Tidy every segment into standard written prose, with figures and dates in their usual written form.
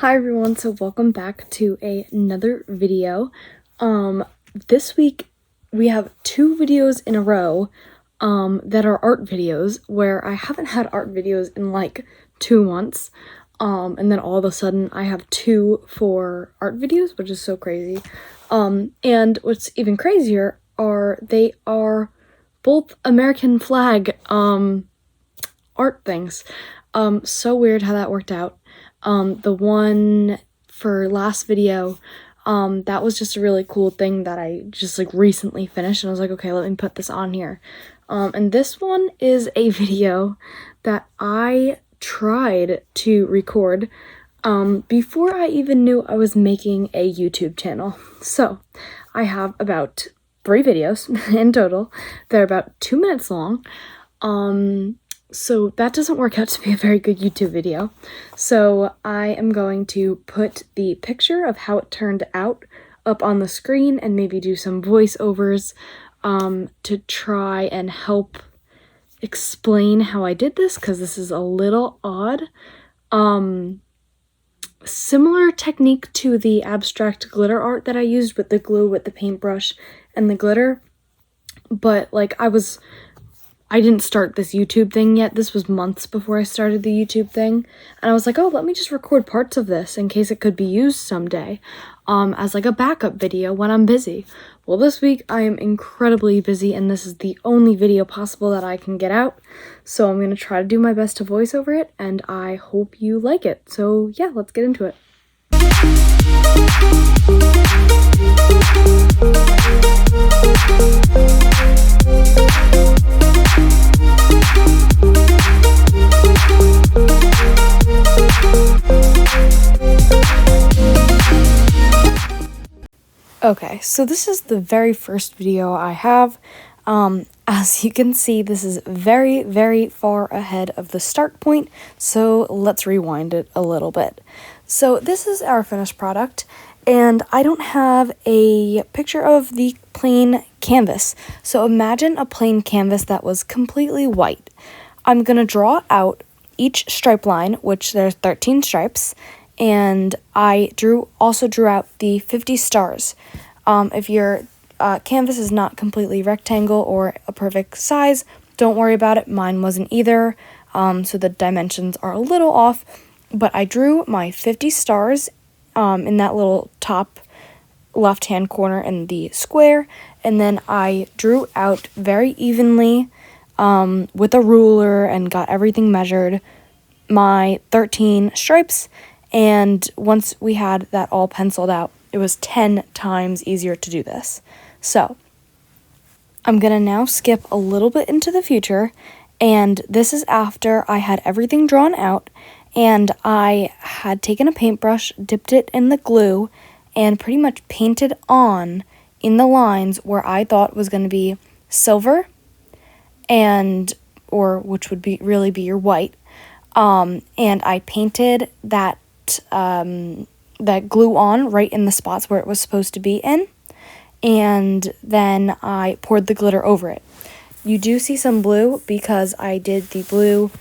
Hi everyone, so welcome back to another video. This week we have two videos in a row that are art videos where I haven't had art videos in like 2 months. And then all of a sudden I have two for art videos, which is so crazy. And what's even crazier are they are both American flag art things. So weird how that worked out. The one for last video, that was just a really cool thing that I just like recently finished, and I was like, okay, let me put this on here. And this one is a video that I tried to record before I even knew I was making a YouTube channel. So I have about 3 videos in total. They're about 2 minutes long. So that doesn't work out to be a very good YouTube video. So I am going to put the picture of how it turned out up on the screen and maybe do some voiceovers to try and help explain how I did this, because this is a little odd. Similar technique to the abstract glitter art that I used with the glue, with the paintbrush, and the glitter. But like I didn't start this YouTube thing yet. This was months before I started the YouTube thing. And I was like, oh, let me just record parts of this in case it could be used someday as like a backup video when I'm busy. Well, this week I am incredibly busy, and this is the only video possible that I can get out. So I'm going to try to do my best to voice over it, and I hope you like it. So yeah, let's get into it. Okay, so this is the very first video I have. As you can see, this is very, very far ahead of the start point, so let's rewind it a little bit. So this is our finished product, and I don't have a picture of the plain canvas. So imagine a plain canvas that was completely white. I'm going to draw out each stripe line, which there's 13 stripes, and I also drew out the 50 stars. If your canvas is not completely rectangle or a perfect size, don't worry about it. Mine wasn't either, so the dimensions are a little off, but I drew my 50 stars in that little top left-hand corner in the square, and then I drew out very evenly with a ruler and got everything measured, my 13 stripes. And once we had that all penciled out, it was 10 times easier to do this. So I'm going to now skip a little bit into the future, and this is after I had everything drawn out, and I had taken a paintbrush, dipped it in the glue, and pretty much painted on in the lines where I thought was going to be silver, or which would be really be your white. And I painted that glue on right in the spots where it was supposed to be in, and then I poured the glitter over it. You do see some blue because I did the blue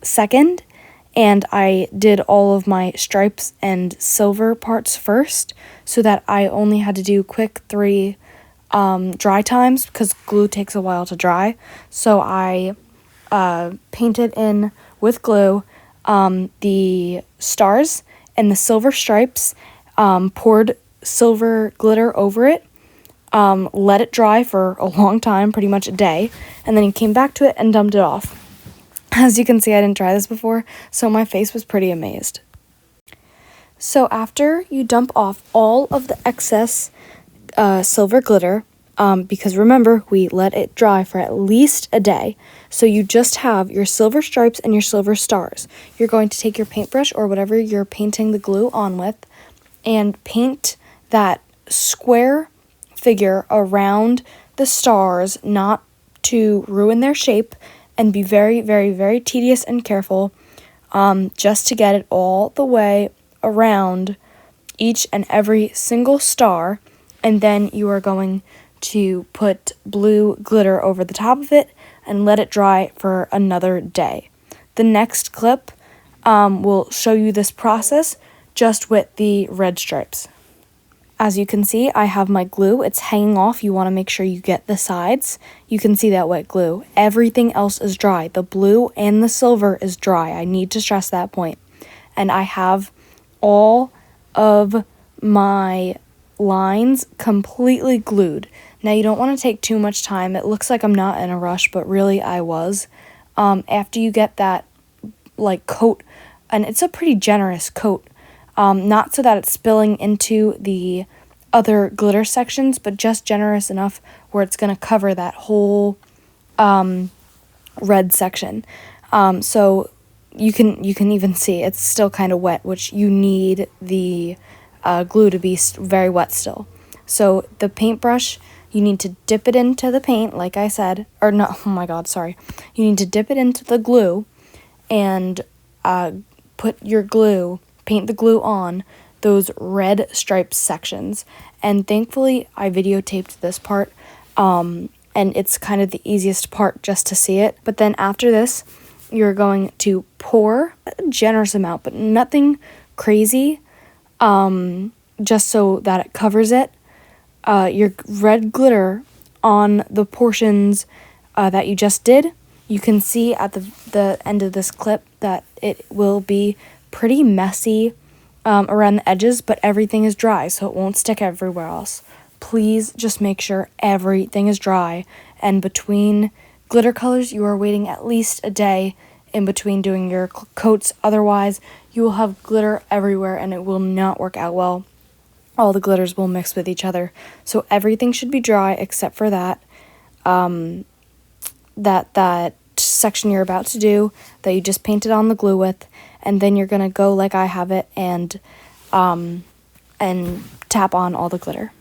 second, and I did all of my stripes and silver parts first, so that I only had to do quick 3 dry times because glue takes a while to dry. So I painted in with glue the stars and the silver stripes, poured silver glitter over it, let it dry for a long time, pretty much a day, and then he came back to it and dumped it off. As you can see, I didn't try this before, so my face was pretty amazed. So after you dump off all of the excess silver glitter, because remember, we let it dry for at least a day, so you just have your silver stripes and your silver stars. You're going to take your paintbrush or whatever you're painting the glue on with and paint that square figure around the stars, not to ruin their shape, and be very, very, very tedious and careful, just to get it all the way around each and every single star. And then you are going to put blue glitter over the top of it and let it dry for another day. The next clip, will show you this process just with the red stripes. As you can see, I have my glue. It's hanging off. You want to make sure you get the sides. You can see that wet glue. Everything else is dry. The blue and the silver is dry. I need to stress that point. And I have all of my lines completely glued. Now, you don't want to take too much time. It looks like I'm not in a rush, but really I was. After you get that, like, coat, and it's a pretty generous coat, not so that it's spilling into the other glitter sections, but just generous enough where it's going to cover that whole red section. So you can even see it's still kind of wet, which you need the glue to be very wet still. So the paintbrush, you need to dip it into the paint, like I said, or no, oh my god, sorry. You need to dip it into the glue and paint the glue on those red striped sections. And thankfully, I videotaped this part, and it's kind of the easiest part just to see it. But then after this, you're going to pour a generous amount, but nothing crazy, just so that it covers it. Your red glitter on the portions that you just did. You can see at the end of this clip that it will be pretty messy around the edges, but everything is dry, so it won't stick everywhere else. Please just make sure everything is dry, and between glitter colors, you are waiting at least a day in between doing your coats. Otherwise, you will have glitter everywhere, and it will not work out well. All the glitters will mix with each other. So everything should be dry except for that that section you're about to do that you just painted on the glue with, and then you're gonna go like I have it and tap on all the glitter.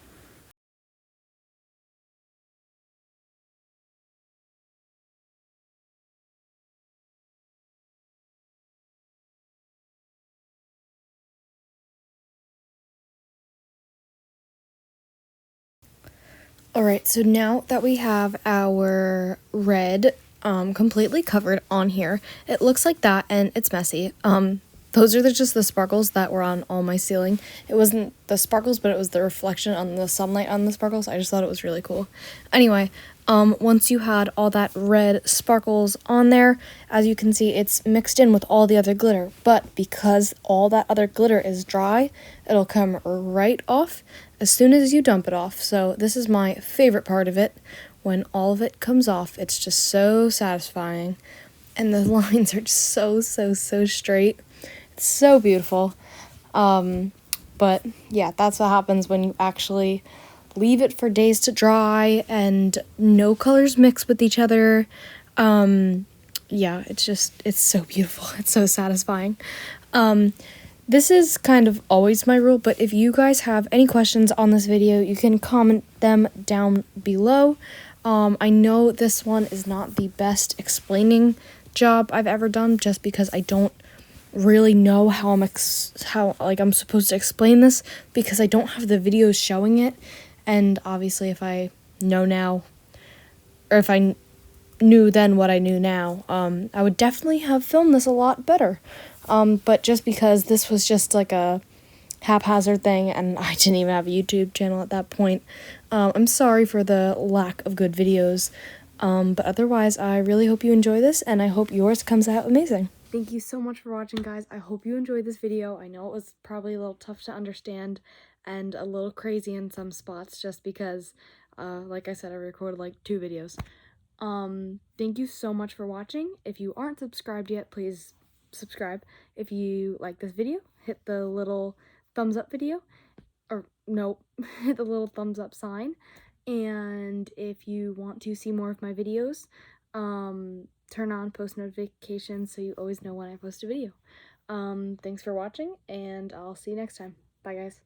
Alright, so now that we have our red completely covered on here, it looks like that, and it's messy. Those are just the sparkles that were on all my ceiling. It wasn't the sparkles, but it was the reflection on the sunlight on the sparkles. I just thought it was really cool. Anyway, once you had all that red sparkles on there, as you can see, it's mixed in with all the other glitter. But because all that other glitter is dry, it'll come right off as soon as you dump it off. So this is my favorite part of it. When all of it comes off, it's just so satisfying. And the lines are just so straight. It's so beautiful. But yeah, that's what happens when you actually leave it for days to dry and no colors mix with each other. Yeah, it's so beautiful. It's so satisfying. This is kind of always my rule, but if you guys have any questions on this video, you can comment them down below. I know this one is not the best explaining job I've ever done, just because I don't really know how I'm supposed to explain this, because I don't have the videos showing it. And obviously, if I know now, or if I knew then what I knew now, I would definitely have filmed this a lot better. But just because this was just like a haphazard thing, and I didn't even have a YouTube channel at that point, I'm sorry for the lack of good videos. But otherwise, I really hope you enjoy this, and I hope yours comes out amazing. Thank you so much for watching, guys. I hope you enjoyed this video. I know it was probably a little tough to understand and a little crazy in some spots, just because, like I said, I recorded like 2 videos. Thank you so much for watching. If you aren't subscribed yet, please subscribe. If you like this video, hit the little thumbs up video, or no, hit the little thumbs up sign. And if you want to see more of my videos, turn on post notifications so you always know when I post a video. Thanks for watching, and I'll see you next time. Bye, guys.